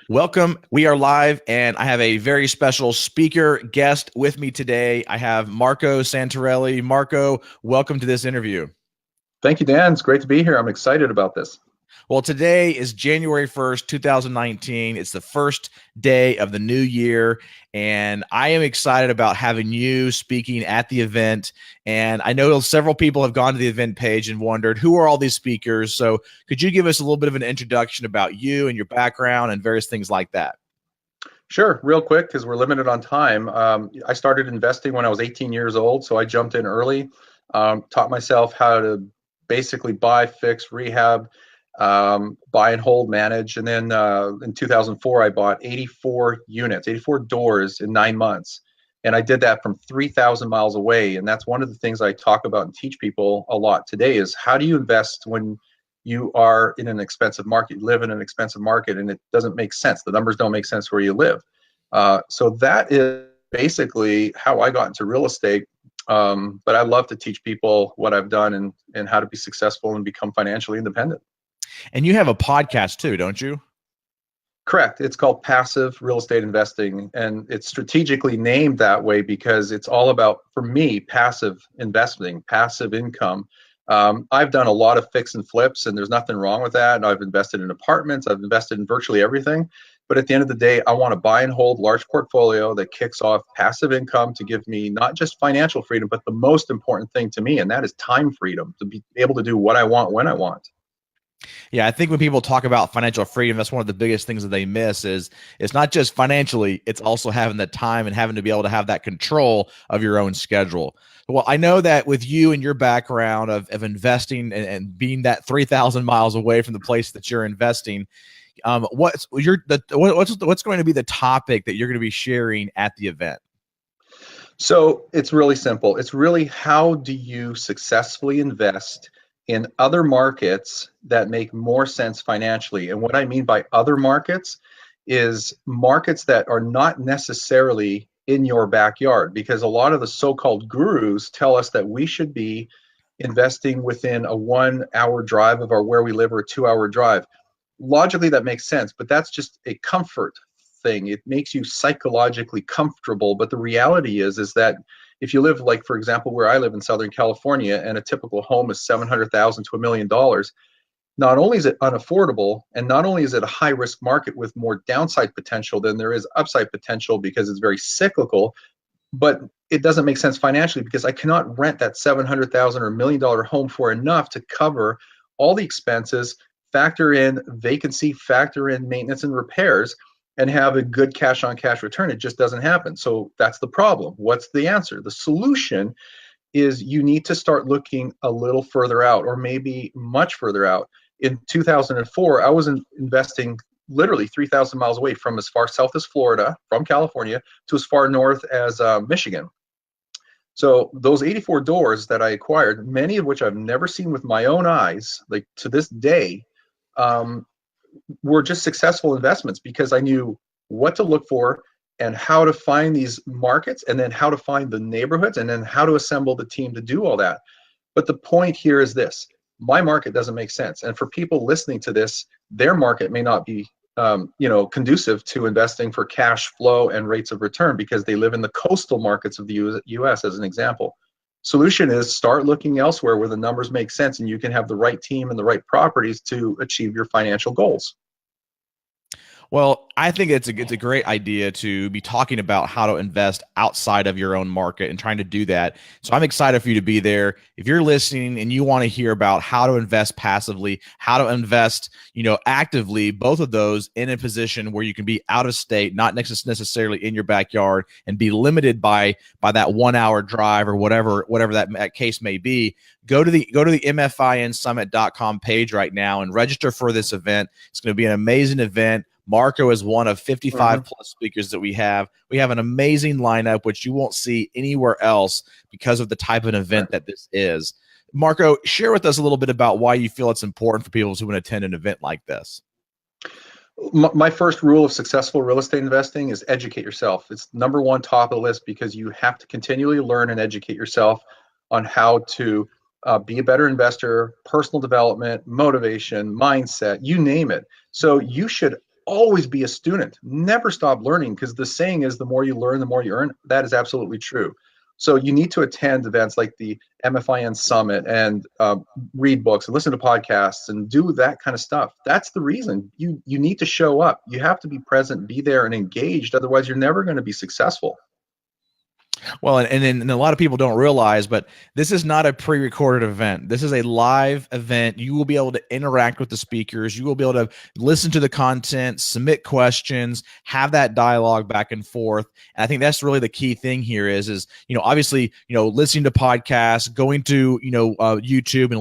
Welcome. We are live, and I have a very special speaker guest with me today. I have Marco Santarelli. Marco, welcome to this interview. Thank you, Dan. It's great to be here. I'm excited about this. Well, today is January 1st, 2019. It's the first day of the new year, and I am excited about having you speaking at the event. And I know several people have gone to the event page and wondered, who are all these speakers? So could you give us a little bit of an introduction about you and your background and various things like that? Sure, real quick, because we're limited on time. I started investing when I was 18 years old, so I jumped in early, taught myself how to basically buy, fix, rehab, buy and hold, manage. And then in 2004, I bought 84 units, 84 doors in 9 months. And I did that from 3,000 miles away. And that's one of the things I talk about and teach people a lot today is how do you invest when you are in an expensive market, you live in an expensive market, and it doesn't make sense. The numbers don't make sense where you live. So that is basically how I got into real estate. But I love to teach people what I've done and how to be successful and become financially independent. And you have a podcast too, don't you? Correct. It's called Passive Real Estate Investing, and it's strategically named that way because it's all about, for me, passive investing, passive income. I've done a lot of fix and flips, and there's nothing wrong with that. And I've invested in apartments. I've invested in virtually everything. But at the end of the day, I want to buy and hold large portfolio that kicks off passive income to give me not just financial freedom, but the most important thing to me, and that is time freedom, to be able to do what I want when I want. Yeah, I think when people talk about financial freedom, that's one of the biggest things that they miss is it's not just financially, it's also having the time and having to be able to have that control of your own schedule. Well, I know that with you and your background of investing and being that 3,000 miles away from the place that you're investing, what's going to be the topic that you're going to be sharing at the event? So it's really simple. It's really how do you successfully invest in other markets that make more sense financially. And what I mean by other markets is markets that are not necessarily in your backyard, because a lot of the so-called gurus tell us that we should be investing within a 1 hour drive of where we live or a 2 hour drive. Logically, that makes sense, but that's just a comfort thing. It makes you psychologically comfortable. But the reality is that if you live, like, for example, where I live in Southern California, and a typical home is $700,000 to $1 million, not only is it unaffordable, and not only is it a high risk market with more downside potential than there is upside potential because it's very cyclical, but it doesn't make sense financially because I cannot rent that $700,000 or $1 million home for enough to cover all the expenses, factor in vacancy, factor in maintenance and repairs, and have a good cash on cash return. It just doesn't happen. So that's the problem. What's the answer? The solution is you need to start looking a little further out, or maybe much further out. In 2004, I was investing literally 3,000 miles away, from as far south as Florida, from California, to as far north as Michigan. So those 84 doors that I acquired, many of which I've never seen with my own eyes, like to this day, were just successful investments because I knew what to look for and how to find these markets, and then how to find the neighborhoods, and then how to assemble the team to do all that. But the point here is this: my market doesn't make sense, and for people listening to this, their market may not be conducive to investing for cash flow and rates of return because they live in the coastal markets of the US, as an example. Solution is start looking elsewhere where the numbers make sense and you can have the right team and the right properties to achieve your financial goals. Well, I think it's a great idea to be talking about how to invest outside of your own market and trying to do that. So I'm excited for you to be there. If you're listening and you want to hear about how to invest passively, how to invest, actively, both of those in a position where you can be out of state, not necessarily in your backyard, and be limited by that 1 hour drive or whatever that case may be, go to the MFINSummit.com page right now and register for this event. It's going to be an amazing event. Marco is one of 55 plus speakers that we have. We have an amazing lineup, which you won't see anywhere else because of the type of event that this is. Marco, share with us a little bit about why you feel it's important for people who want to attend an event like this. My first rule of successful real estate investing is educate yourself. It's number one, top of the list, because you have to continually learn and educate yourself on how to be a better investor, personal development, motivation, mindset, you name it. So you should always be a student. Never stop learning, because the saying is the more you learn, the more you earn. That is absolutely true. So you need to attend events like the MFINSummit and read books and listen to podcasts and do that kind of stuff. That's the reason you need to show up. You have to be present, be there, and engaged. Otherwise, you're never going to be successful. Well, and a lot of people don't realize, but this is not a pre-recorded event. This is a live event. You will be able to interact with the speakers. You will be able to listen to the content, submit questions, have that dialogue back and forth. And I think that's really the key thing here is obviously, listening to podcasts, going to, YouTube and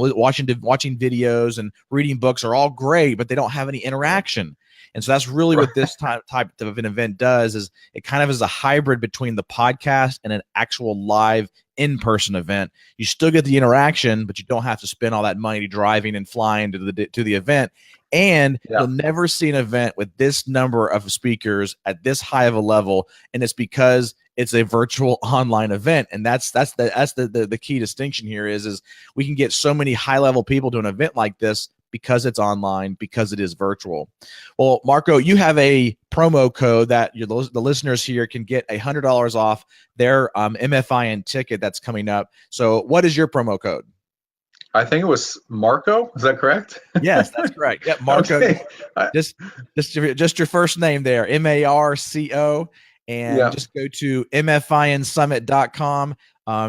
watching videos and reading books are all great, but they don't have any interaction. And so that's really what this type of an event does, is it kind of is a hybrid between the podcast and an actual live in-person event. You still get the interaction, but you don't have to spend all that money driving and flying to the event. And you'll never see an event with this number of speakers at this high of a level. And it's because it's a virtual online event. And that's the key distinction here is we can get so many high-level people to an event like this because it's online, because it is virtual. Well, Marco, you have a promo code that the listeners here can get $100 off their MFIN ticket that's coming up. So what is your promo code? I think it was Marco. Is that correct? Yes, that's correct. Yep, Marco. Okay. Just your first name there, MARCO, and just go to MFINSummit.com.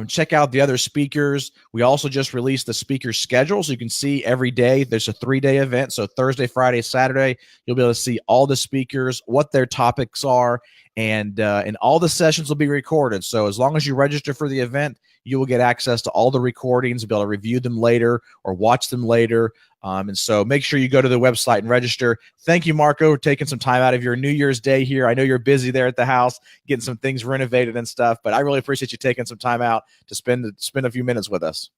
Check out the other speakers. We also just released the speaker schedule, so you can see every day. There's a 3-day event, so Thursday, Friday, Saturday, you'll be able to see all the speakers, what their topics are, and all the sessions will be recorded. So as long as you register for the event, you will get access to all the recordings, be able to review them later or watch them later. And so make sure you go to the website and register. Thank you, Marco, for taking some time out of your New Year's Day here. I know you're busy there at the house, getting some things renovated and stuff, but I really appreciate you taking some time out to spend a few minutes with us.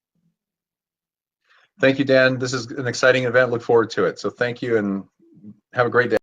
Thank you, Dan. This is an exciting event. Look forward to it. So thank you, and have a great day.